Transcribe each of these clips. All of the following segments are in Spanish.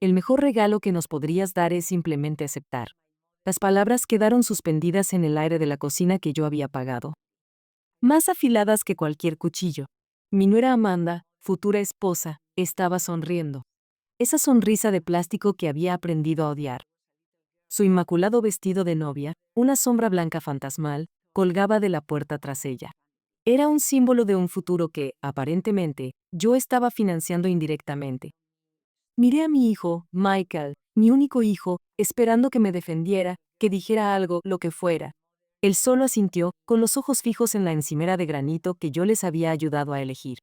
El mejor regalo que nos podrías dar es simplemente aceptar. Las palabras quedaron suspendidas en el aire de la cocina que yo había apagado. Más afiladas que cualquier cuchillo. Mi nuera Amanda, futura esposa, estaba sonriendo. Esa sonrisa de plástico que había aprendido a odiar. Su inmaculado vestido de novia, una sombra blanca fantasmal, colgaba de la puerta tras ella. Era un símbolo de un futuro que, aparentemente, yo estaba financiando indirectamente. Miré a mi hijo, Michael, mi único hijo, esperando que me defendiera, que dijera algo, lo que fuera. Él solo asintió, con los ojos fijos en la encimera de granito que yo les había ayudado a elegir.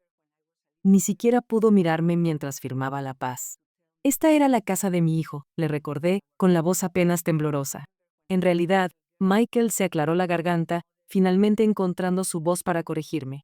Ni siquiera pudo mirarme mientras firmaba la paz. Esta era la casa de mi hijo, le recordé, con la voz apenas temblorosa. En realidad, Michael se aclaró la garganta, finalmente encontrando su voz para corregirme.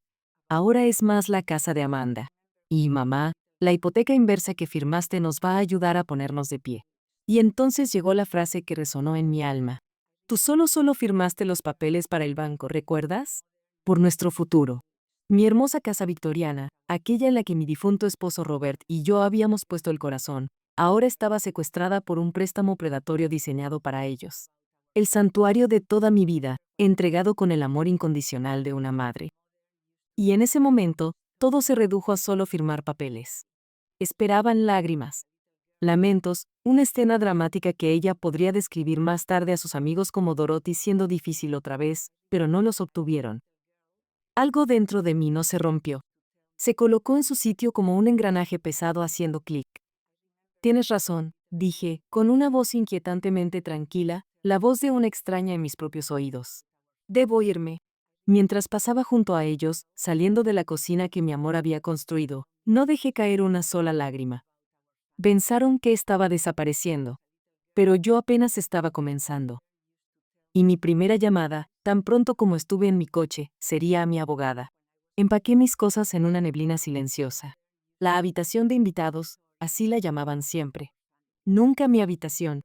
Ahora es más la casa de Amanda. Y mamá, la hipoteca inversa que firmaste nos va a ayudar a ponernos de pie. Y entonces llegó la frase que resonó en mi alma. Tú solo firmaste los papeles para el banco, ¿recuerdas? Por nuestro futuro. Mi hermosa casa victoriana, aquella en la que mi difunto esposo Robert y yo habíamos puesto el corazón, ahora estaba secuestrada por un préstamo predatorio diseñado para ellos. El santuario de toda mi vida, entregado con el amor incondicional de una madre. Y en ese momento, todo se redujo a solo firmar papeles. Esperaban lágrimas, lamentos, una escena dramática que ella podría describir más tarde a sus amigos como Dorothy siendo difícil otra vez, pero no los obtuvieron. Algo dentro de mí no se rompió. Se colocó en su sitio como un engranaje pesado haciendo clic. Tienes razón, dije, con una voz inquietantemente tranquila, la voz de una extraña en mis propios oídos. Debo irme. Mientras pasaba junto a ellos, saliendo de la cocina que mi amor había construido, no dejé caer una sola lágrima. Pensaron que estaba desapareciendo. Pero yo apenas estaba comenzando. Y mi primera llamada, tan pronto como estuve en mi coche, sería a mi abogada. Empaqué mis cosas en una neblina silenciosa. La habitación de invitados, así la llamaban siempre. Nunca mi habitación.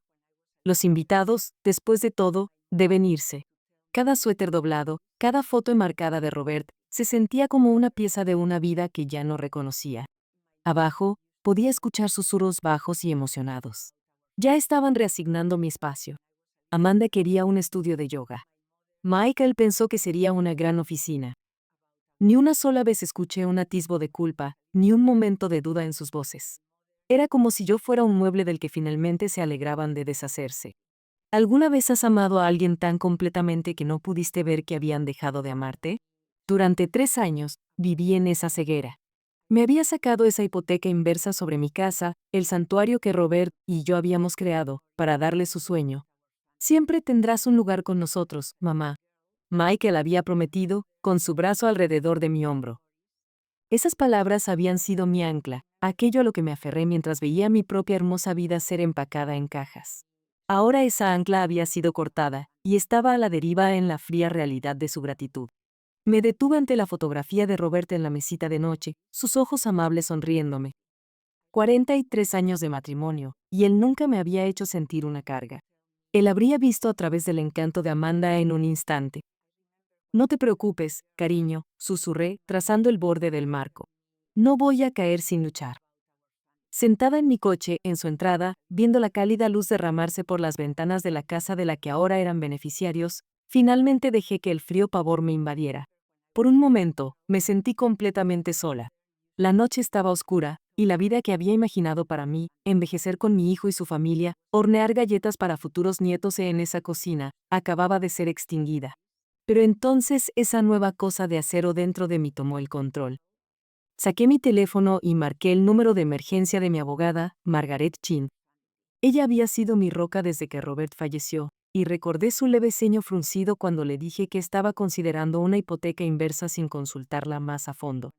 Los invitados, después de todo, deben irse. Cada suéter doblado, cada foto enmarcada de Robert, se sentía como una pieza de una vida que ya no reconocía. Abajo, podía escuchar susurros bajos y emocionados. Ya estaban reasignando mi espacio. Amanda quería un estudio de yoga. Michael pensó que sería una gran oficina. Ni una sola vez escuché un atisbo de culpa, ni un momento de duda en sus voces. Era como si yo fuera un mueble del que finalmente se alegraban de deshacerse. ¿Alguna vez has amado a alguien tan completamente que no pudiste ver que habían dejado de amarte? Durante 3 años, viví en esa ceguera. Me había sacado esa hipoteca inversa sobre mi casa, el santuario que Robert y yo habíamos creado, para darle su sueño. Siempre tendrás un lugar con nosotros, mamá. Michael había prometido, con su brazo alrededor de mi hombro. Esas palabras habían sido mi ancla, aquello a lo que me aferré mientras veía mi propia hermosa vida ser empacada en cajas. Ahora esa ancla había sido cortada, y estaba a la deriva en la fría realidad de su gratitud. Me detuve ante la fotografía de Robert en la mesita de noche, sus ojos amables sonriéndome. 43 años de matrimonio, y él nunca me había hecho sentir una carga. Él habría visto a través del encanto de Amanda en un instante. No te preocupes, cariño, susurré, trazando el borde del marco. No voy a caer sin luchar. Sentada en mi coche, en su entrada, viendo la cálida luz derramarse por las ventanas de la casa de la que ahora eran beneficiarios, finalmente dejé que el frío pavor me invadiera. Por un momento, me sentí completamente sola. La noche estaba oscura, y la vida que había imaginado para mí, envejecer con mi hijo y su familia, hornear galletas para futuros nietos en esa cocina, acababa de ser extinguida. Pero entonces esa nueva cosa de acero dentro de mí tomó el control. Saqué mi teléfono y marqué el número de emergencia de mi abogada, Margaret Chin. Ella había sido mi roca desde que Robert falleció, y recordé su leve ceño fruncido cuando le dije que estaba considerando una hipoteca inversa sin consultarla más a fondo.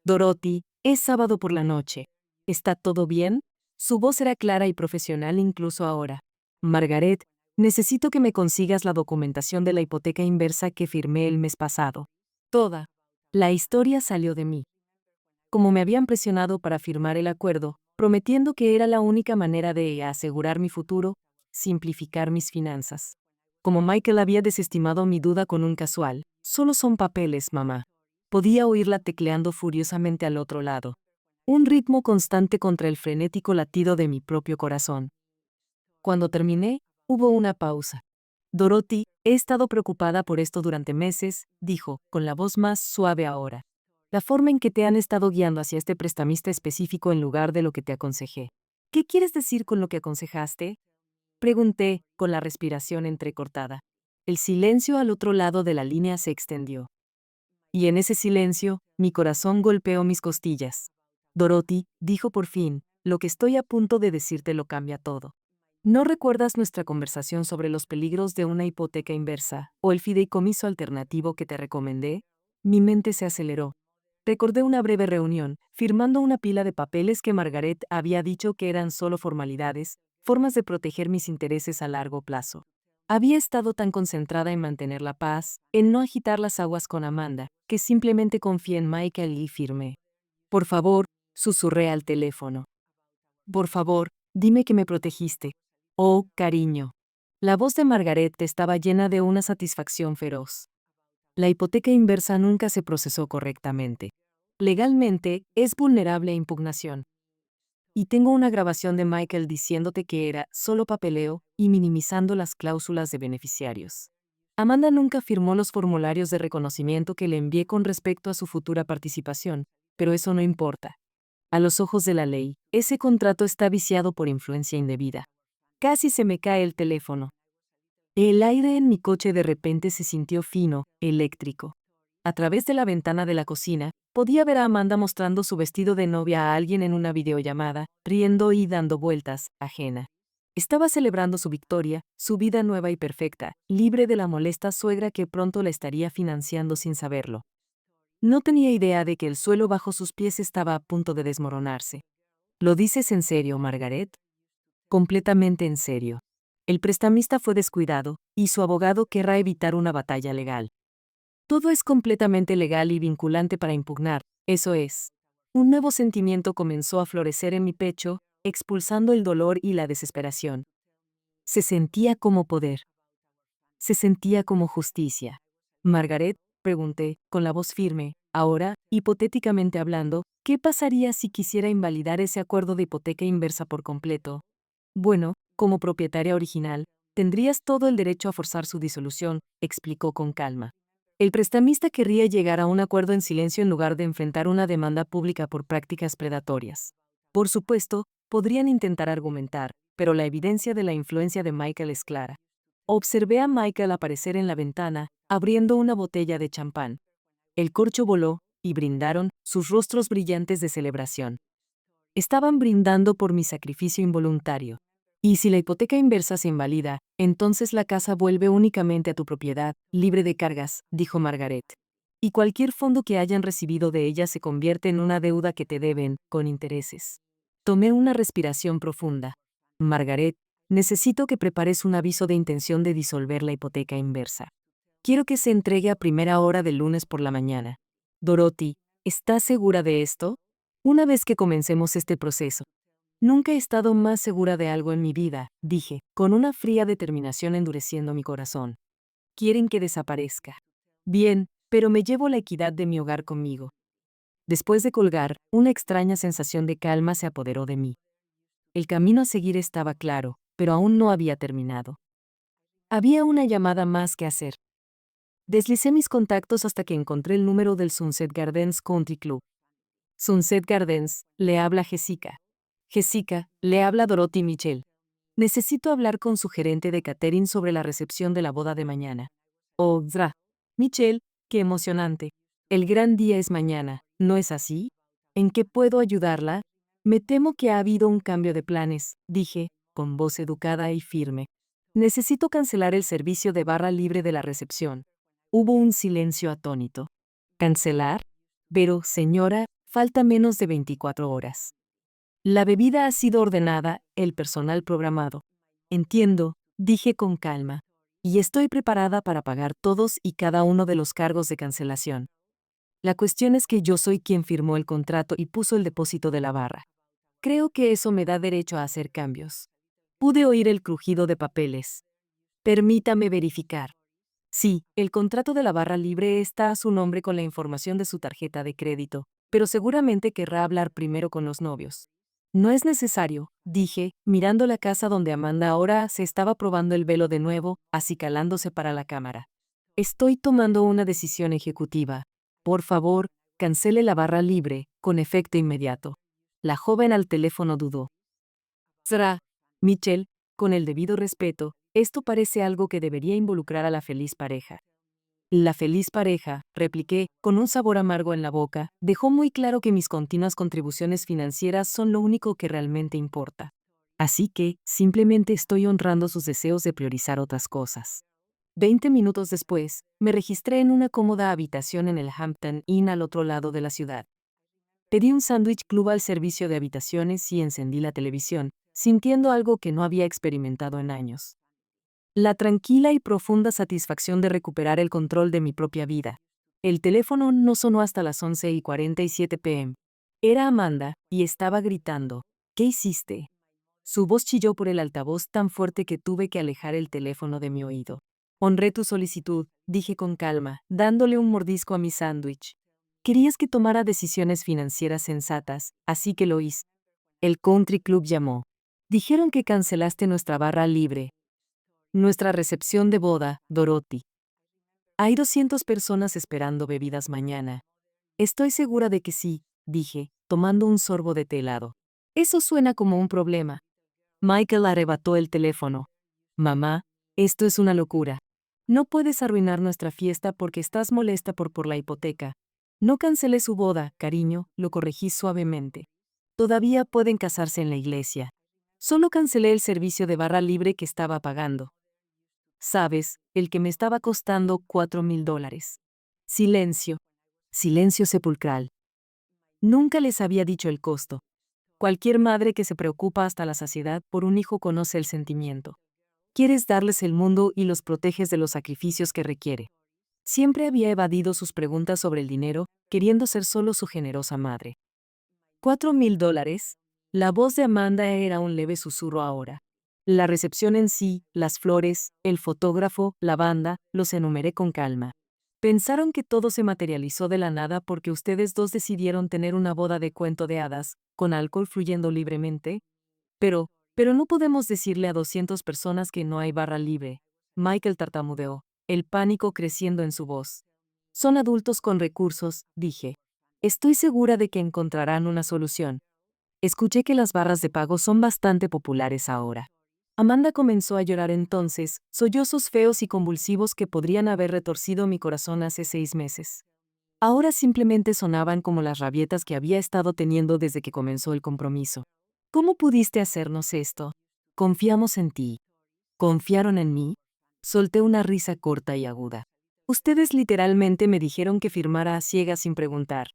Dorothy, es sábado por la noche. ¿Está todo bien? Su voz era clara y profesional incluso ahora. Margaret, necesito que me consigas la documentación de la hipoteca inversa que firmé el mes pasado. Toda. La historia salió de mí. Como me habían presionado para firmar el acuerdo, prometiendo que era la única manera de asegurar mi futuro, simplificar mis finanzas. Como Michael había desestimado mi duda con un casual, solo son papeles, mamá. Podía oírla tecleando furiosamente al otro lado. un ritmo constante contra el frenético latido de mi propio corazón. Cuando terminé, hubo una pausa. Dorothy, he estado preocupada por esto durante meses, dijo, con la voz más suave ahora. La forma en que te han estado guiando hacia este prestamista específico en lugar de lo que te aconsejé. ¿Qué quieres decir con lo que aconsejaste? Pregunté, con la respiración entrecortada. El silencio al otro lado de la línea se extendió. Y en ese silencio, mi corazón golpeó mis costillas. Dorothy, dijo por fin, lo que estoy a punto de decirte lo cambia todo. ¿No recuerdas nuestra conversación sobre los peligros de una hipoteca inversa o el fideicomiso alternativo que te recomendé? Mi mente se aceleró. Recordé una breve reunión, firmando una pila de papeles que Margaret había dicho que eran solo formalidades, formas de proteger mis intereses a largo plazo. Había estado tan concentrada en mantener la paz, en no agitar las aguas con Amanda, que simplemente confié en Michael y firmé. Por favor, susurré al teléfono. Por favor, dime que me protegiste. Oh, cariño. La voz de Margaret estaba llena de una satisfacción feroz. La hipoteca inversa nunca se procesó correctamente. Legalmente, es vulnerable a impugnación. Y tengo una grabación de Michael diciéndote que era solo papeleo y minimizando las cláusulas de beneficiarios. Amanda nunca firmó los formularios de reconocimiento que le envié con respecto a su futura participación, pero eso no importa. A los ojos de la ley, ese contrato está viciado por influencia indebida. Casi se me cae el teléfono. El aire en mi coche de repente se sintió fino, eléctrico. A través de la ventana de la cocina, podía ver a Amanda mostrando su vestido de novia a alguien en una videollamada, riendo y dando vueltas, ajena. Estaba celebrando su victoria, su vida nueva y perfecta, libre de la molesta suegra que pronto la estaría financiando sin saberlo. No tenía idea de que el suelo bajo sus pies estaba a punto de desmoronarse. ¿Lo dices en serio, Margaret? Completamente en serio. El prestamista fue descuidado, y su abogado querrá evitar una batalla legal. Todo es completamente legal y vinculante para impugnar, eso es. Un nuevo sentimiento comenzó a florecer en mi pecho, expulsando el dolor y la desesperación. Se sentía como poder. Se sentía como justicia. Margaret, pregunté, con la voz firme, ahora, hipotéticamente hablando, ¿qué pasaría si quisiera invalidar ese acuerdo de hipoteca inversa por completo? Bueno, como propietaria original, tendrías todo el derecho a forzar su disolución, explicó con calma. El prestamista querría llegar a un acuerdo en silencio en lugar de enfrentar una demanda pública por prácticas predatorias. Por supuesto, podrían intentar argumentar, pero la evidencia de la influencia de Michael es clara. Observé a Michael aparecer en la ventana, abriendo una botella de champán. El corcho voló, y brindaron, sus rostros brillantes de celebración. Estaban brindando por mi sacrificio involuntario. Y si la hipoteca inversa se invalida, entonces la casa vuelve únicamente a tu propiedad, libre de cargas, dijo Margaret. Y cualquier fondo que hayan recibido de ella se convierte en una deuda que te deben, con intereses. Tomé una respiración profunda. Margaret, necesito que prepares un aviso de intención de disolver la hipoteca inversa. Quiero que se entregue a primera hora del lunes por la mañana. Dorothy, ¿estás segura de esto? Una vez que comencemos este proceso. Nunca he estado más segura de algo en mi vida, dije, con una fría determinación endureciendo mi corazón. Quieren que desaparezca. Bien, pero me llevo la equidad de mi hogar conmigo. Después de colgar, una extraña sensación de calma se apoderó de mí. El camino a seguir estaba claro, pero aún no había terminado. Había una llamada más que hacer. Deslicé mis contactos hasta que encontré el número del Sunset Gardens Country Club. Sunset Gardens, le habla Jessica. Jessica, le habla Dorothy Mitchell. Necesito hablar con su gerente de catering sobre la recepción de la boda de mañana. Oh, Dra. Mitchell, qué emocionante. El gran día es mañana, ¿no es así? ¿En qué puedo ayudarla? Me temo que ha habido un cambio de planes, dije, con voz educada y firme. Necesito cancelar el servicio de barra libre de la recepción. Hubo un silencio atónito. ¿Cancelar? Pero, señora, falta menos de 24 horas. La bebida ha sido ordenada, el personal programado. Entiendo, dije con calma. Y estoy preparada para pagar todos y cada uno de los cargos de cancelación. La cuestión es que yo soy quien firmó el contrato y puso el depósito de la barra. Creo que eso me da derecho a hacer cambios. Pude oír el crujido de papeles. Permítame verificar. Sí, el contrato de la barra libre está a su nombre con la información de su tarjeta de crédito, pero seguramente querrá hablar primero con los novios. No es necesario, dije, mirando la casa donde Amanda ahora se estaba probando el velo de nuevo, acicalándose para la cámara. Estoy tomando una decisión ejecutiva. Por favor, cancele la barra libre, con efecto inmediato. La joven al teléfono dudó. Zra, Mitchell, con el debido respeto, esto parece algo que debería involucrar a la feliz pareja. La feliz pareja, repliqué, con un sabor amargo en la boca, dejó muy claro que mis continuas contribuciones financieras son lo único que realmente importa. Así que, simplemente estoy honrando sus deseos de priorizar otras cosas. 20 minutos después, me registré en una cómoda habitación en el Hampton Inn al otro lado de la ciudad. Pedí un sándwich club al servicio de habitaciones y encendí la televisión, sintiendo algo que no había experimentado en años. La tranquila y profunda satisfacción de recuperar el control de mi propia vida. El teléfono no sonó hasta las 11:47 p.m. Era Amanda, y estaba gritando. ¿Qué hiciste? Su voz chilló por el altavoz tan fuerte que tuve que alejar el teléfono de mi oído. Honré tu solicitud, dije con calma, dándole un mordisco a mi sándwich. Querías que tomara decisiones financieras sensatas, así que lo hice. El country club llamó. Dijeron que cancelaste nuestra barra libre. Nuestra recepción de boda, Dorothy. Hay 200 personas esperando bebidas mañana. Estoy segura de que sí, dije, tomando un sorbo de té helado. Eso suena como un problema. Michael arrebató el teléfono. Mamá, esto es una locura. No puedes arruinar nuestra fiesta porque estás molesta por la hipoteca. No cancelé su boda, cariño, lo corregí suavemente. Todavía pueden casarse en la iglesia. Solo cancelé el servicio de barra libre que estaba pagando. Sabes, el que me estaba costando $4,000. Silencio. Silencio sepulcral. Nunca les había dicho el costo. Cualquier madre que se preocupa hasta la saciedad por un hijo conoce el sentimiento. Quieres darles el mundo y los proteges de los sacrificios que requiere. Siempre había evadido sus preguntas sobre el dinero, queriendo ser solo su generosa madre. $4,000. La voz de Amanda era un leve susurro ahora. La recepción en sí, las flores, el fotógrafo, la banda, los enumeré con calma. Pensaron que todo se materializó de la nada porque ustedes dos decidieron tener una boda de cuento de hadas, con alcohol fluyendo libremente. Pero no podemos decirle a 200 personas que no hay barra libre. Michael tartamudeó, el pánico creciendo en su voz. Son adultos con recursos, dije. Estoy segura de que encontrarán una solución. Escuché que las barras de pago son bastante populares ahora. Amanda comenzó a llorar entonces, sollozos feos y convulsivos que podrían haber retorcido mi corazón hace 6 meses. Ahora simplemente sonaban como las rabietas que había estado teniendo desde que comenzó el compromiso. ¿Cómo pudiste hacernos esto? Confiamos en ti. ¿Confiaron en mí? Solté una risa corta y aguda. Ustedes literalmente me dijeron que firmara a ciegas sin preguntar.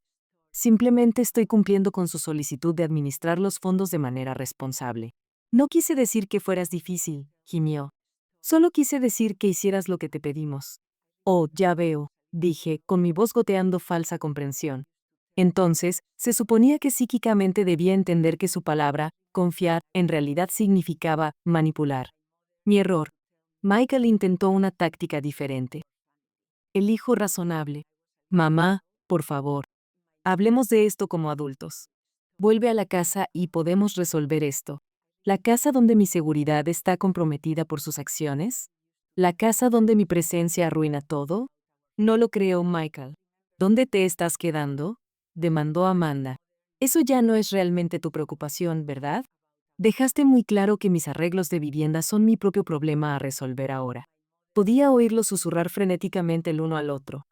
Simplemente estoy cumpliendo con su solicitud de administrar los fondos de manera responsable. No quise decir que fueras difícil, gimió. Solo quise decir que hicieras lo que te pedimos. Oh, ya veo, dije, con mi voz goteando falsa comprensión. Entonces, se suponía que psíquicamente debía entender que su palabra, confiar, en realidad significaba manipular. Mi error. Michael intentó una táctica diferente. Elijo razonable. Mamá, por favor. Hablemos de esto como adultos. Vuelve a la casa y podemos resolver esto. ¿La casa donde mi seguridad está comprometida por sus acciones? ¿La casa donde mi presencia arruina todo? No lo creo, Michael. ¿Dónde te estás quedando? Demandó Amanda. Eso ya no es realmente tu preocupación, ¿verdad? Dejaste muy claro que mis arreglos de vivienda son mi propio problema a resolver ahora. Podía oírlos susurrar frenéticamente el uno al otro.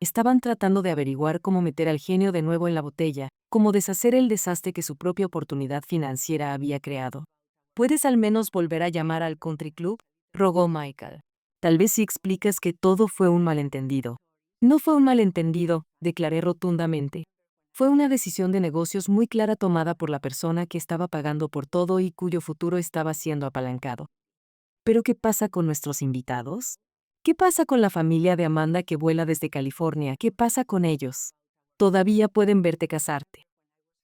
Estaban tratando de averiguar cómo meter al genio de nuevo en la botella, cómo deshacer el desastre que su propia oportunidad financiera había creado. ¿Puedes al menos volver a llamar al country club?, rogó Michael. Tal vez si explicas que todo fue un malentendido. No fue un malentendido, declaré rotundamente. Fue una decisión de negocios muy clara tomada por la persona que estaba pagando por todo y cuyo futuro estaba siendo apalancado. ¿Pero qué pasa con nuestros invitados? ¿Qué pasa con la familia de Amanda que vuela desde California? ¿Qué pasa con ellos? Todavía pueden verte casarte.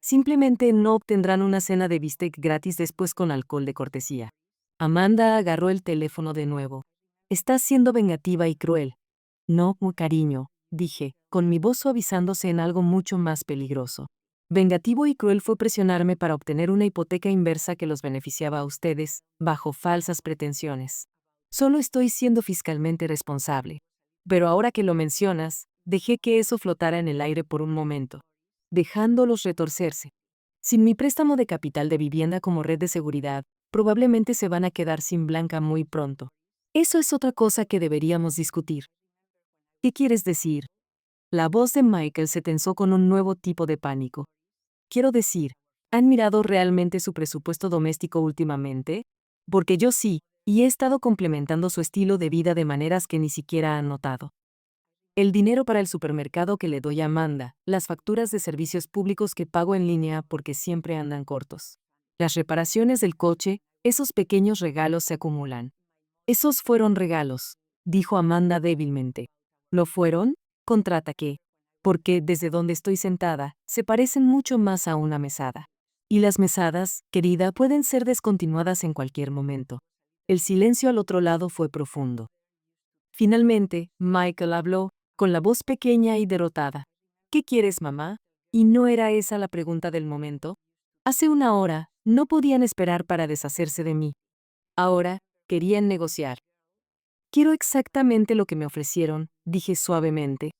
Simplemente no obtendrán una cena de bistec gratis después con alcohol de cortesía. Amanda agarró el teléfono de nuevo. Estás siendo vengativa y cruel. No, cariño, dije, con mi voz suavizándose en algo mucho más peligroso. Vengativo y cruel fue presionarme para obtener una hipoteca inversa que los beneficiaba a ustedes, bajo falsas pretensiones. Solo estoy siendo fiscalmente responsable. Pero ahora que lo mencionas, dejé que eso flotara en el aire por un momento, dejándolos retorcerse. Sin mi préstamo de capital de vivienda como red de seguridad, probablemente se van a quedar sin Blanca muy pronto. Eso es otra cosa que deberíamos discutir. ¿Qué quieres decir? La voz de Michael se tensó con un nuevo tipo de pánico. Quiero decir, ¿han mirado realmente su presupuesto doméstico últimamente? Porque yo sí, y he estado complementando su estilo de vida de maneras que ni siquiera han notado. El dinero para el supermercado que le doy a Amanda, las facturas de servicios públicos que pago en línea porque siempre andan cortos. Las reparaciones del coche, esos pequeños regalos se acumulan. Esos fueron regalos, dijo Amanda débilmente. ¿Lo fueron? Contraataqué. Porque, desde donde estoy sentada, se parecen mucho más a una mesada. Y las mesadas, querida, pueden ser descontinuadas en cualquier momento. El silencio al otro lado fue profundo. Finalmente, Michael habló, con la voz pequeña y derrotada. ¿Qué quieres, mamá? ¿Y no era esa la pregunta del momento? Hace una hora, no podían esperar para deshacerse de mí. Ahora, querían negociar. Quiero exactamente lo que me ofrecieron, dije suavemente.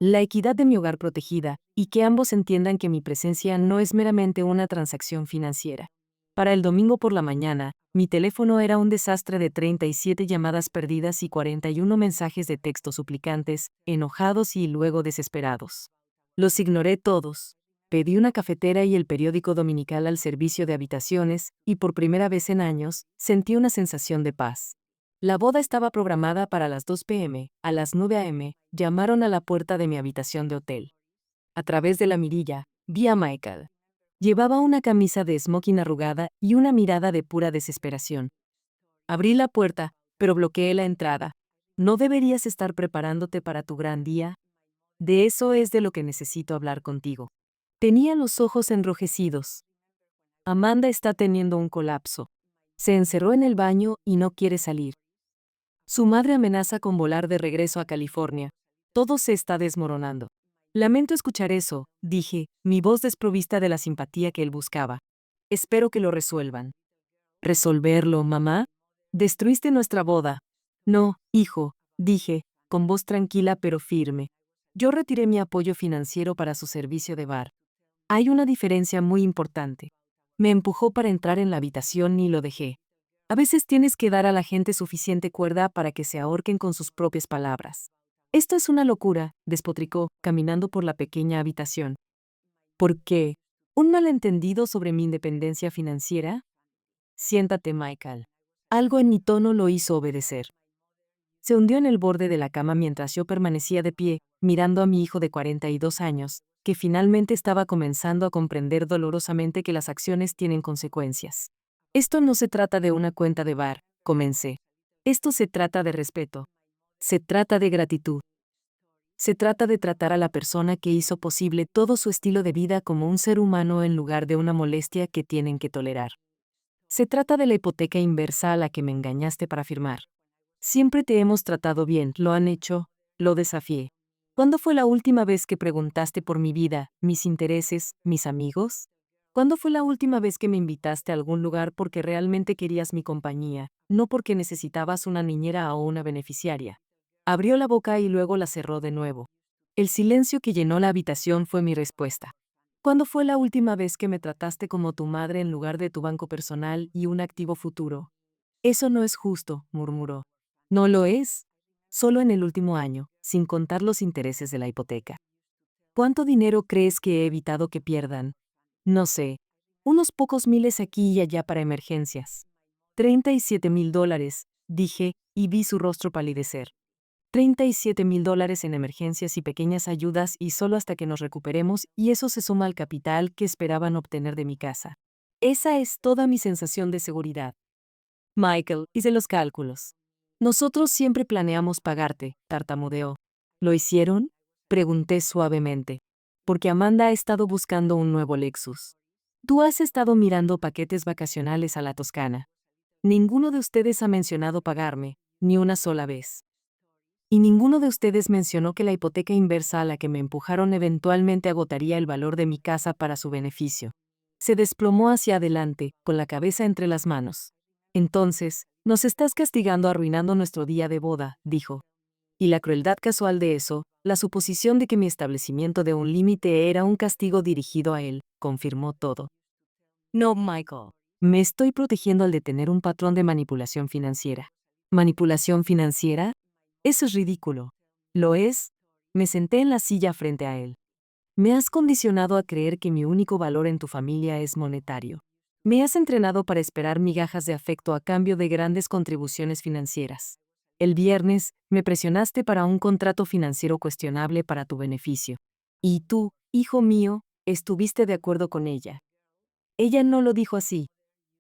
La equidad de mi hogar protegida, y que ambos entiendan que mi presencia no es meramente una transacción financiera. Para el domingo por la mañana, mi teléfono era un desastre de 37 llamadas perdidas y 41 mensajes de texto suplicantes, enojados y luego desesperados. Los ignoré todos. Pedí una cafetera y el periódico dominical al servicio de habitaciones, y por primera vez en años, sentí una sensación de paz. La boda estaba programada para las 2 p.m. A las 9 a.m., llamaron a la puerta de mi habitación de hotel. A través de la mirilla, vi a Michael. Llevaba una camisa de smoking arrugada y una mirada de pura desesperación. Abrí la puerta, pero bloqueé la entrada. ¿No deberías estar preparándote para tu gran día? De eso es de lo que necesito hablar contigo. Tenía los ojos enrojecidos. Amanda está teniendo un colapso. Se encerró en el baño y no quiere salir. Su madre amenaza con volar de regreso a California. Todo se está desmoronando. Lamento escuchar eso, dije, mi voz desprovista de la simpatía que él buscaba. Espero que lo resuelvan. ¿Resolverlo, mamá? Destruiste nuestra boda. No, hijo, dije, con voz tranquila pero firme. Yo retiré mi apoyo financiero para su servicio de bar. Hay una diferencia muy importante. Me empujó para entrar en la habitación y lo dejé. A veces tienes que dar a la gente suficiente cuerda para que se ahorquen con sus propias palabras. Esto es una locura, despotricó, caminando por la pequeña habitación. ¿Por qué? ¿Un malentendido sobre mi independencia financiera? Siéntate, Michael. Algo en mi tono lo hizo obedecer. Se hundió en el borde de la cama mientras yo permanecía de pie, mirando a mi hijo de 42 años, que finalmente estaba comenzando a comprender dolorosamente que las acciones tienen consecuencias. Esto no se trata de una cuenta de bar, comencé. Esto se trata de respeto. Se trata de gratitud. Se trata de tratar a la persona que hizo posible todo su estilo de vida como un ser humano en lugar de una molestia que tienen que tolerar. Se trata de la hipoteca inversa a la que me engañaste para firmar. Siempre te hemos tratado bien, ¿lo han hecho? Lo desafié. ¿Cuándo fue la última vez que preguntaste por mi vida, mis intereses, mis amigos? ¿Cuándo fue la última vez que me invitaste a algún lugar porque realmente querías mi compañía, no porque necesitabas una niñera o una beneficiaria? Abrió la boca y luego la cerró de nuevo. El silencio que llenó la habitación fue mi respuesta. ¿Cuándo fue la última vez que me trataste como tu madre en lugar de tu banco personal y un activo futuro? Eso no es justo, murmuró. No lo es. Solo en el último año, sin contar los intereses de la hipoteca. ¿Cuánto dinero crees que he evitado que pierdan? No sé. Unos pocos miles aquí y allá para emergencias. $37,000, dije, y vi su rostro palidecer. $37,000 en emergencias y pequeñas ayudas y solo hasta que nos recuperemos, y eso se suma al capital que esperaban obtener de mi casa. Esa es toda mi sensación de seguridad. Michael, hice los cálculos. Nosotros siempre planeamos pagarte, tartamudeó. ¿Lo hicieron? Pregunté suavemente. Porque Amanda ha estado buscando un nuevo Lexus. Tú has estado mirando paquetes vacacionales a la Toscana. Ninguno de ustedes ha mencionado pagarme, ni una sola vez. Y ninguno de ustedes mencionó que la hipoteca inversa a la que me empujaron eventualmente agotaría el valor de mi casa para su beneficio. Se desplomó hacia adelante, con la cabeza entre las manos. Entonces, nos estás castigando arruinando nuestro día de boda, dijo. Y la crueldad casual de eso, la suposición de que mi establecimiento de un límite era un castigo dirigido a él, confirmó todo. No, Michael. Me estoy protegiendo al detener un patrón de manipulación financiera. ¿Manipulación financiera? Eso es ridículo. ¿Lo es? Me senté en la silla frente a él. Me has condicionado a creer que mi único valor en tu familia es monetario. Me has entrenado para esperar migajas de afecto a cambio de grandes contribuciones financieras. El viernes, me presionaste para un contrato financiero cuestionable para tu beneficio. Y tú, hijo mío, estuviste de acuerdo con ella. Ella no lo dijo así.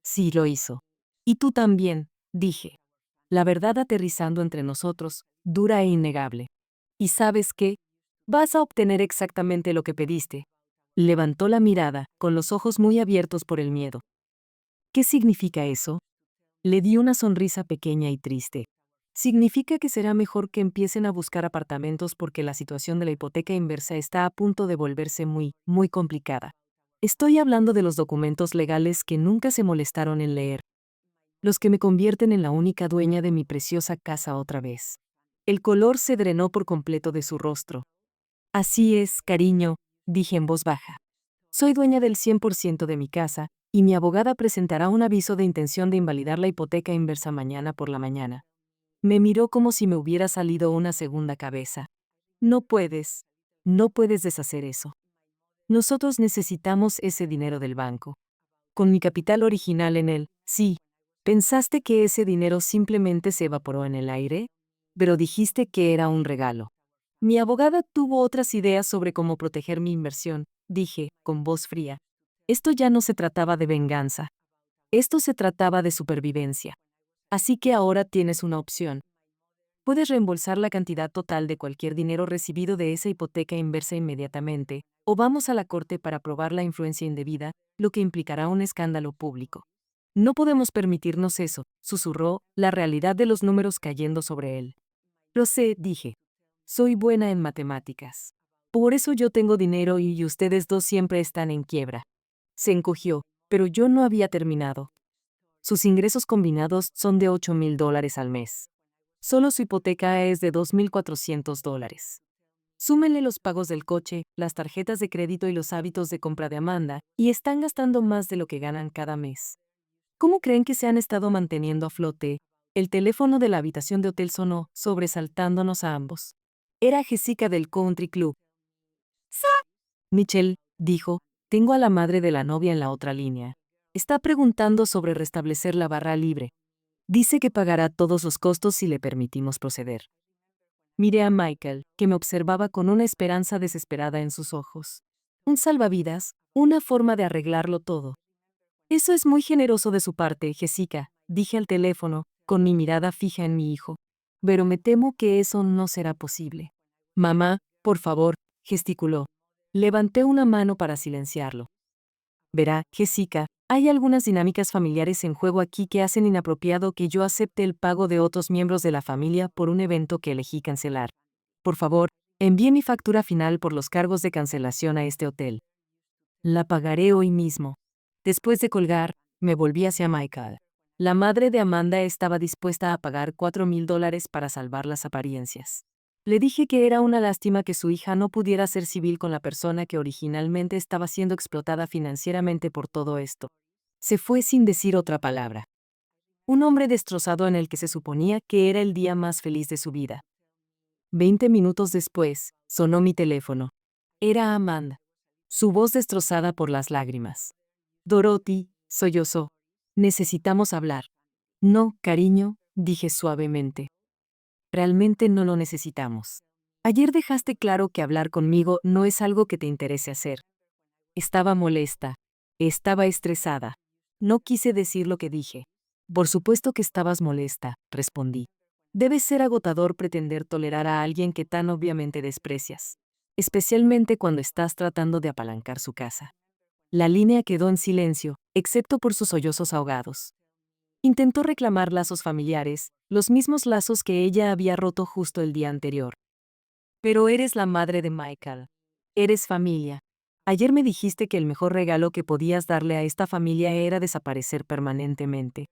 Sí lo hizo. Y tú también, dije. La verdad aterrizando entre nosotros, dura e innegable. ¿Y sabes qué? Vas a obtener exactamente lo que pediste. Levantó la mirada, con los ojos muy abiertos por el miedo. ¿Qué significa eso? Le di una sonrisa pequeña y triste. Significa que será mejor que empiecen a buscar apartamentos porque la situación de la hipoteca inversa está a punto de volverse muy, muy complicada. Estoy hablando de los documentos legales que nunca se molestaron en leer. Los que me convierten en la única dueña de mi preciosa casa otra vez. El color se drenó por completo de su rostro. Así es, cariño, dije en voz baja. Soy dueña del 100% de mi casa, y mi abogada presentará un aviso de intención de invalidar la hipoteca inversa mañana por la mañana. Me miró como si me hubiera salido una segunda cabeza. No puedes deshacer eso. Nosotros necesitamos ese dinero del banco. Con mi capital original en él, sí. ¿Pensaste que ese dinero simplemente se evaporó en el aire? Pero dijiste que era un regalo. Mi abogada tuvo otras ideas sobre cómo proteger mi inversión, dije, con voz fría. Esto ya no se trataba de venganza. Esto se trataba de supervivencia. Así que ahora tienes una opción. Puedes reembolsar la cantidad total de cualquier dinero recibido de esa hipoteca inversa inmediatamente, o vamos a la corte para probar la influencia indebida, lo que implicará un escándalo público. No podemos permitirnos eso, susurró, la realidad de los números cayendo sobre él. Lo sé, dije. Soy buena en matemáticas. Por eso yo tengo dinero y ustedes dos siempre están en quiebra. Se encogió, pero yo no había terminado. Sus ingresos combinados son de $8,000 al mes. Solo su hipoteca es de $2,400. Súmenle los pagos del coche, las tarjetas de crédito y los hábitos de compra de Amanda, y están gastando más de lo que ganan cada mes. ¿Cómo creen que se han estado manteniendo a flote? El teléfono de la habitación de hotel sonó, sobresaltándonos a ambos. Era Jessica del Country Club. ¡Sa! Michelle, dijo, tengo a la madre de la novia en la otra línea. Está preguntando sobre restablecer la barra libre. Dice que pagará todos los costos si le permitimos proceder. Miré a Michael, que me observaba con una esperanza desesperada en sus ojos. Un salvavidas, una forma de arreglarlo todo. Eso es muy generoso de su parte, Jessica, dije al teléfono, con mi mirada fija en mi hijo. Pero me temo que eso no será posible. Mamá, por favor, gesticuló. Levanté una mano para silenciarlo. Verá, Jessica, hay algunas dinámicas familiares en juego aquí que hacen inapropiado que yo acepte el pago de otros miembros de la familia por un evento que elegí cancelar. Por favor, envíe mi factura final por los cargos de cancelación a este hotel. La pagaré hoy mismo. Después de colgar, me volví hacia Michael. La madre de Amanda estaba dispuesta a pagar $4,000 para salvar las apariencias. Le dije que era una lástima que su hija no pudiera ser civil con la persona que originalmente estaba siendo explotada financieramente por todo esto. Se fue sin decir otra palabra. Un hombre destrozado en el que se suponía que era el día más feliz de su vida. 20 minutos después, sonó mi teléfono. Era Amanda. Su voz destrozada por las lágrimas. Dorothy, sollozó. Necesitamos hablar. No, cariño, dije suavemente. Realmente no lo necesitamos. Ayer dejaste claro que hablar conmigo no es algo que te interese hacer. Estaba molesta. Estaba estresada. No quise decir lo que dije. Por supuesto que estabas molesta, respondí. Debe ser agotador pretender tolerar a alguien que tan obviamente desprecias. Especialmente cuando estás tratando de apalancar su casa. La línea quedó en silencio, excepto por sus sollozos ahogados. Intentó reclamar lazos familiares, los mismos lazos que ella había roto justo el día anterior. Pero eres la madre de Michael. Eres familia. Ayer me dijiste que el mejor regalo que podías darle a esta familia era desaparecer permanentemente.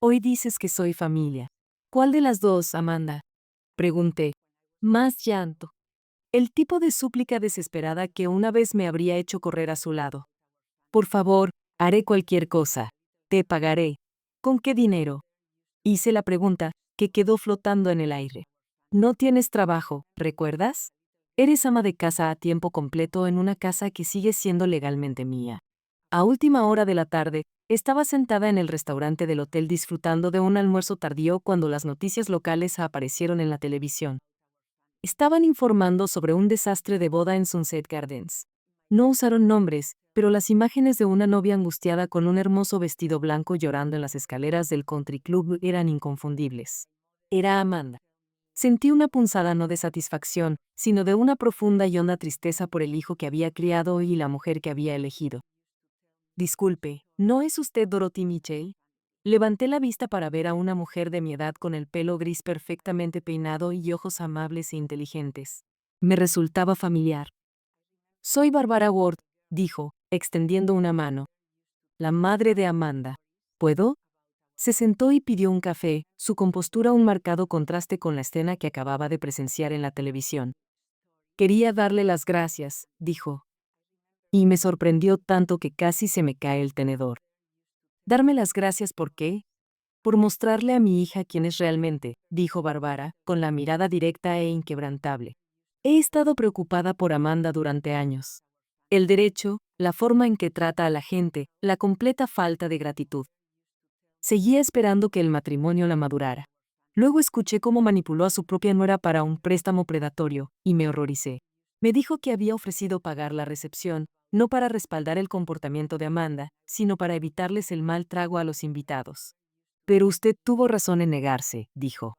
Hoy dices que soy familia. ¿Cuál de las dos, Amanda? Pregunté. Más llanto. El tipo de súplica desesperada que una vez me habría hecho correr a su lado. Por favor, haré cualquier cosa. Te pagaré. ¿Con qué dinero? Hice la pregunta, que quedó flotando en el aire. No tienes trabajo, ¿recuerdas? Eres ama de casa a tiempo completo en una casa que sigue siendo legalmente mía. A última hora de la tarde, estaba sentada en el restaurante del hotel disfrutando de un almuerzo tardío cuando las noticias locales aparecieron en la televisión. Estaban informando sobre un desastre de boda en Sunset Gardens. No usaron nombres, pero las imágenes de una novia angustiada con un hermoso vestido blanco llorando en las escaleras del country club eran inconfundibles. Era Amanda. Sentí una punzada no de satisfacción, sino de una profunda y honda tristeza por el hijo que había criado y la mujer que había elegido. Disculpe, ¿no es usted Dorothy Mitchell? Levanté la vista para ver a una mujer de mi edad con el pelo gris perfectamente peinado y ojos amables e inteligentes. Me resultaba familiar. Soy Barbara Ward, dijo, extendiendo una mano. La madre de Amanda. ¿Puedo? Se sentó y pidió un café, su compostura un marcado contraste con la escena que acababa de presenciar en la televisión. Quería darle las gracias, dijo. Y me sorprendió tanto que casi se me cae el tenedor. ¿Darme las gracias por qué? Por mostrarle a mi hija quién es realmente, dijo Bárbara, con la mirada directa e inquebrantable. He estado preocupada por Amanda durante años. El derecho, la forma en que trata a la gente, la completa falta de gratitud. Seguía esperando que el matrimonio la madurara. Luego escuché cómo manipuló a su propia nuera para un préstamo predatorio, y me horroricé. Me dijo que había ofrecido pagar la recepción, no para respaldar el comportamiento de Amanda, sino para evitarles el mal trago a los invitados. Pero usted tuvo razón en negarse, dijo.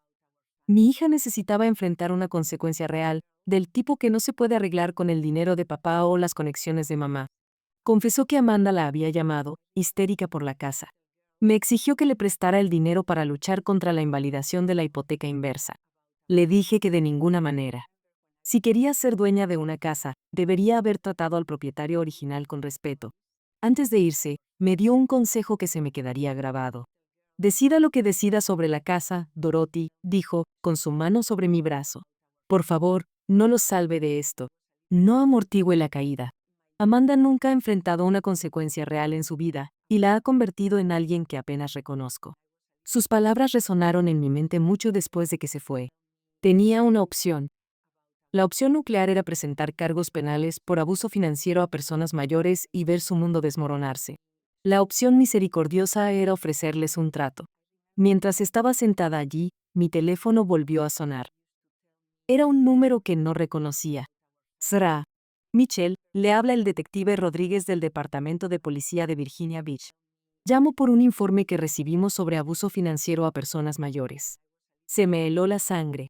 Mi hija necesitaba enfrentar una consecuencia real, del tipo que no se puede arreglar con el dinero de papá o las conexiones de mamá. Confesó que Amanda la había llamado, histérica por la casa. Me exigió que le prestara el dinero para luchar contra la invalidación de la hipoteca inversa. Le dije que de ninguna manera. Si quería ser dueña de una casa, debería haber tratado al propietario original con respeto. Antes de irse, me dio un consejo que se me quedaría grabado. Decida lo que decida sobre la casa, Dorothy, dijo, con su mano sobre mi brazo. Por favor, no los salve de esto. No amortigüe la caída. Amanda nunca ha enfrentado una consecuencia real en su vida, y la ha convertido en alguien que apenas reconozco. Sus palabras resonaron en mi mente mucho después de que se fue. Tenía una opción. La opción nuclear era presentar cargos penales por abuso financiero a personas mayores y ver su mundo desmoronarse. La opción misericordiosa era ofrecerles un trato. Mientras estaba sentada allí, mi teléfono volvió a sonar. Era un número que no reconocía. Sra. Mitchell, le habla el detective Rodríguez del Departamento de Policía de Virginia Beach. Llamo por un informe que recibimos sobre abuso financiero a personas mayores. Se me heló la sangre.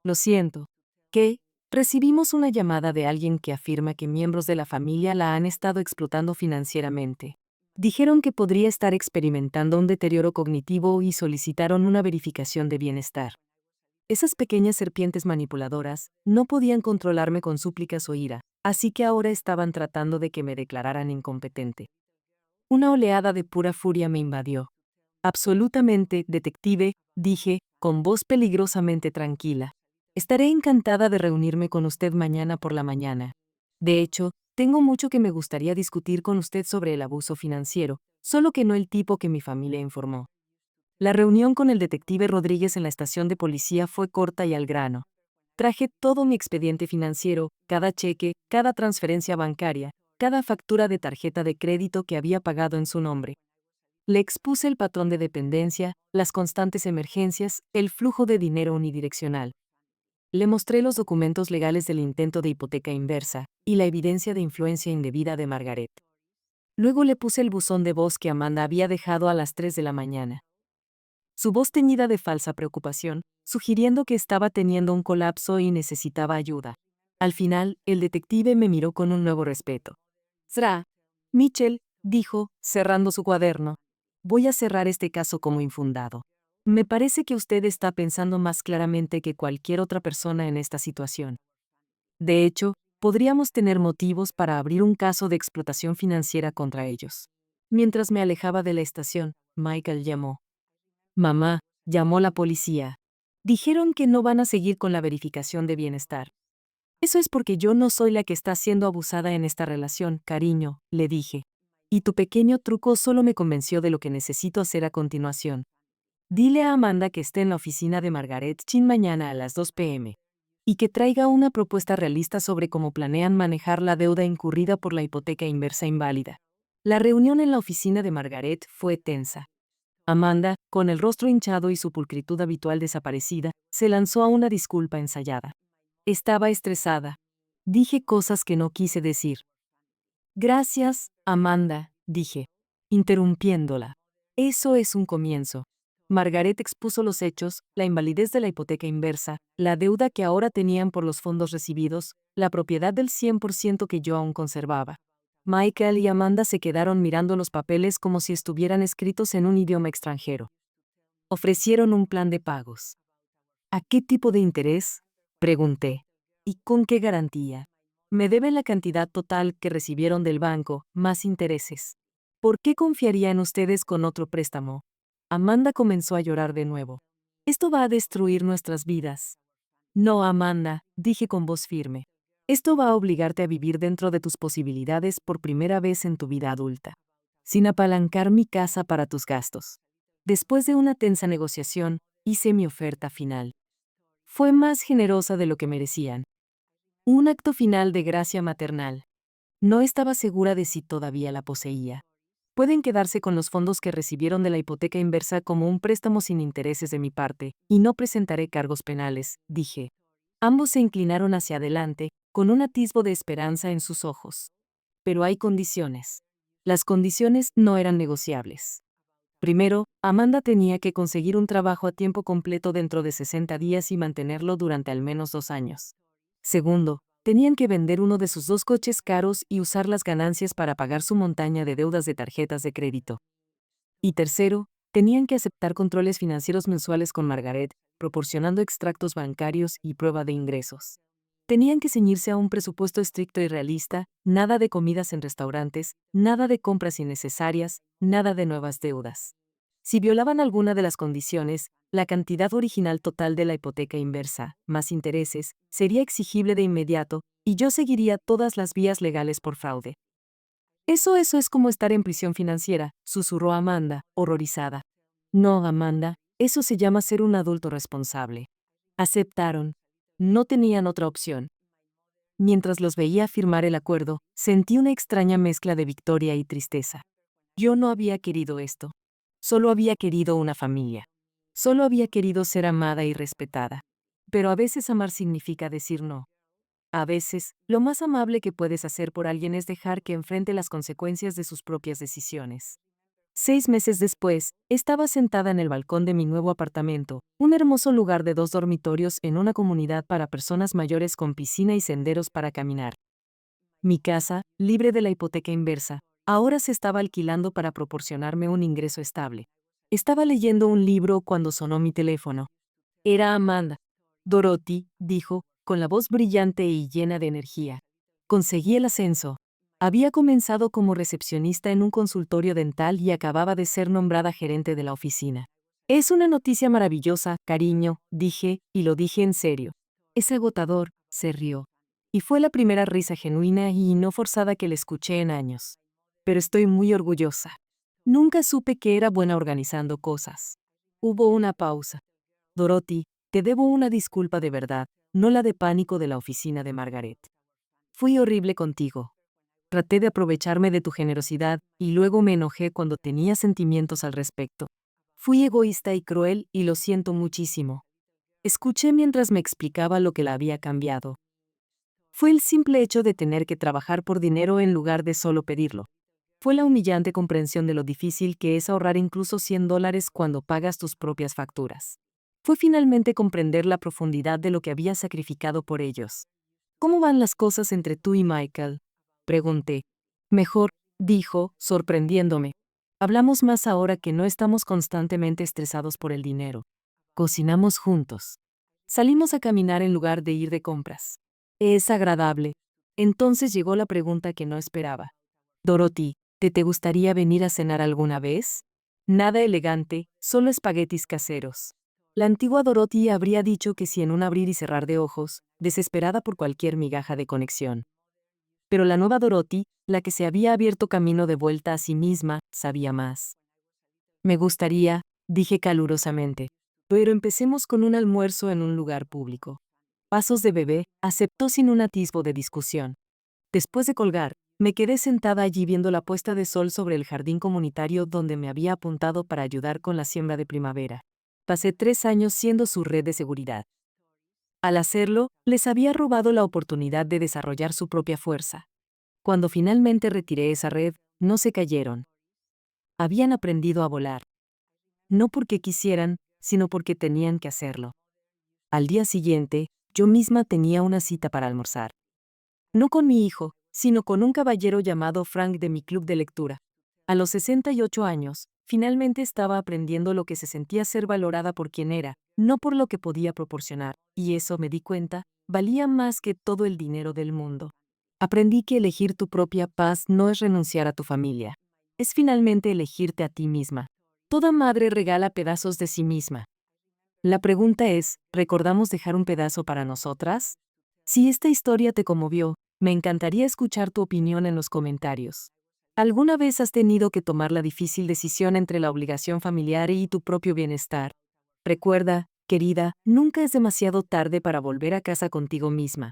Lo siento. ¿Qué? Recibimos una llamada de alguien que afirma que miembros de la familia la han estado explotando financieramente. Dijeron que podría estar experimentando un deterioro cognitivo y solicitaron una verificación de bienestar. Esas pequeñas serpientes manipuladoras no podían controlarme con súplicas o ira, así que ahora estaban tratando de que me declararan incompetente. Una oleada de pura furia me invadió. Absolutamente, detective, dije, con voz peligrosamente tranquila. Estaré encantada de reunirme con usted mañana por la mañana. De hecho, tengo mucho que me gustaría discutir con usted sobre el abuso financiero, solo que no el tipo que mi familia informó. La reunión con el detective Rodríguez en la estación de policía fue corta y al grano. Traje todo mi expediente financiero, cada cheque, cada transferencia bancaria, cada factura de tarjeta de crédito que había pagado en su nombre. Le expuse el patrón de dependencia, las constantes emergencias, el flujo de dinero unidireccional. Le mostré los documentos legales del intento de hipoteca inversa y la evidencia de influencia indebida de Margaret. Luego le puse el buzón de voz que Amanda había dejado a las 3 de la mañana. Su voz teñida de falsa preocupación, sugiriendo que estaba teniendo un colapso y necesitaba ayuda. Al final, el detective me miró con un nuevo respeto. Sra. Mitchell, dijo, cerrando su cuaderno. Voy a cerrar este caso como infundado. Me parece que usted está pensando más claramente que cualquier otra persona en esta situación. De hecho, podríamos tener motivos para abrir un caso de explotación financiera contra ellos. Mientras me alejaba de la estación, Michael llamó. Mamá, llamó la policía. Dijeron que no van a seguir con la verificación de bienestar. Eso es porque yo no soy la que está siendo abusada en esta relación, cariño, le dije. Y tu pequeño truco solo me convenció de lo que necesito hacer a continuación. Dile a Amanda que esté en la oficina de Margaret Chin mañana a las 2 p.m. y que traiga una propuesta realista sobre cómo planean manejar la deuda incurrida por la hipoteca inversa inválida. La reunión en la oficina de Margaret fue tensa. Amanda, con el rostro hinchado y su pulcritud habitual desaparecida, se lanzó a una disculpa ensayada. Estaba estresada. Dije cosas que no quise decir. Gracias, Amanda, dije, interrumpiéndola. Eso es un comienzo. Margaret expuso los hechos, la invalidez de la hipoteca inversa, la deuda que ahora tenían por los fondos recibidos, la propiedad del 100% que yo aún conservaba. Michael y Amanda se quedaron mirando los papeles como si estuvieran escritos en un idioma extranjero. Ofrecieron un plan de pagos. ¿A qué tipo de interés? Pregunté. ¿Y con qué garantía? Me deben la cantidad total que recibieron del banco, más intereses. ¿Por qué confiaría en ustedes con otro préstamo? Amanda comenzó a llorar de nuevo. Esto va a destruir nuestras vidas. No, Amanda, dije con voz firme. Esto va a obligarte a vivir dentro de tus posibilidades por primera vez en tu vida adulta, sin apalancar mi casa para tus gastos. Después de una tensa negociación, hice mi oferta final. Fue más generosa de lo que merecían. Un acto final de gracia maternal. No estaba segura de si todavía la poseía. Pueden quedarse con los fondos que recibieron de la hipoteca inversa como un préstamo sin intereses de mi parte, y no presentaré cargos penales, dije. Ambos se inclinaron hacia adelante, con un atisbo de esperanza en sus ojos. Pero hay condiciones. Las condiciones no eran negociables. Primero, Amanda tenía que conseguir un trabajo a tiempo completo dentro de 60 días y mantenerlo durante al menos 2 años. Segundo, tenían que vender uno de sus 2 coches caros y usar las ganancias para pagar su montaña de deudas de tarjetas de crédito. Y tercero, tenían que aceptar controles financieros mensuales con Margaret, proporcionando extractos bancarios y prueba de ingresos. Tenían que ceñirse a un presupuesto estricto y realista, nada de comidas en restaurantes, nada de compras innecesarias, nada de nuevas deudas. Si violaban alguna de las condiciones, la cantidad original total de la hipoteca inversa, más intereses, sería exigible de inmediato, y yo seguiría todas las vías legales por fraude. Eso es como estar en prisión financiera, susurró Amanda, horrorizada. No, Amanda, eso se llama ser un adulto responsable. Aceptaron. No tenían otra opción. Mientras los veía firmar el acuerdo, sentí una extraña mezcla de victoria y tristeza. Yo no había querido esto. Solo había querido una familia. Solo había querido ser amada y respetada. Pero a veces amar significa decir no. A veces, lo más amable que puedes hacer por alguien es dejar que enfrente las consecuencias de sus propias decisiones. 6 meses después, estaba sentada en el balcón de mi nuevo apartamento, un hermoso lugar de 2 dormitorios en una comunidad para personas mayores con piscina y senderos para caminar. Mi casa, libre de la hipoteca inversa, ahora se estaba alquilando para proporcionarme un ingreso estable. Estaba leyendo un libro cuando sonó mi teléfono. Era Amanda. Dorothy, dijo, con la voz brillante y llena de energía. Conseguí el ascenso. Había comenzado como recepcionista en un consultorio dental y acababa de ser nombrada gerente de la oficina. Es una noticia maravillosa, cariño, dije, y lo dije en serio. Es agotador, se rió. Y fue la primera risa genuina y no forzada que le escuché en años. Pero estoy muy orgullosa. Nunca supe que era buena organizando cosas. Hubo una pausa. Dorothy, te debo una disculpa de verdad, no la de pánico de la oficina de Margaret. Fui horrible contigo. Traté de aprovecharme de tu generosidad y luego me enojé cuando tenía sentimientos al respecto. Fui egoísta y cruel y lo siento muchísimo. Escuché mientras me explicaba lo que la había cambiado. Fue el simple hecho de tener que trabajar por dinero en lugar de solo pedirlo. Fue la humillante comprensión de lo difícil que es ahorrar incluso $100 cuando pagas tus propias facturas. Fue finalmente comprender la profundidad de lo que había sacrificado por ellos. ¿Cómo van las cosas entre tú y Michael? Pregunté. Mejor, dijo, sorprendiéndome. Hablamos más ahora que no estamos constantemente estresados por el dinero. Cocinamos juntos. Salimos a caminar en lugar de ir de compras. Es agradable. Entonces llegó la pregunta que no esperaba. Dorothy, ¿te gustaría venir a cenar alguna vez? Nada elegante, solo espaguetis caseros. La antigua Dorothy habría dicho que sí en un abrir y cerrar de ojos, desesperada por cualquier migaja de conexión. Pero la nueva Dorothy, la que se había abierto camino de vuelta a sí misma, sabía más. Me gustaría, dije calurosamente. Pero empecemos con un almuerzo en un lugar público. Pasos de bebé, aceptó sin un atisbo de discusión. Después de colgar, me quedé sentada allí viendo la puesta de sol sobre el jardín comunitario donde me había apuntado para ayudar con la siembra de primavera. Pasé 3 años siendo su red de seguridad. Al hacerlo, les había robado la oportunidad de desarrollar su propia fuerza. Cuando finalmente retiré esa red, no se cayeron. Habían aprendido a volar. No porque quisieran, sino porque tenían que hacerlo. Al día siguiente, yo misma tenía una cita para almorzar. No con mi hijo, sino con un caballero llamado Frank de mi club de lectura. A los 68 años, finalmente estaba aprendiendo lo que se sentía ser valorada por quien era, no por lo que podía proporcionar, y eso me di cuenta, valía más que todo el dinero del mundo. Aprendí que elegir tu propia paz no es renunciar a tu familia. Es finalmente elegirte a ti misma. Toda madre regala pedazos de sí misma. La pregunta es, ¿recordamos dejar un pedazo para nosotras? Si esta historia te conmovió, me encantaría escuchar tu opinión en los comentarios. ¿Alguna vez has tenido que tomar la difícil decisión entre la obligación familiar y tu propio bienestar? Recuerda, querida, nunca es demasiado tarde para volver a casa contigo misma.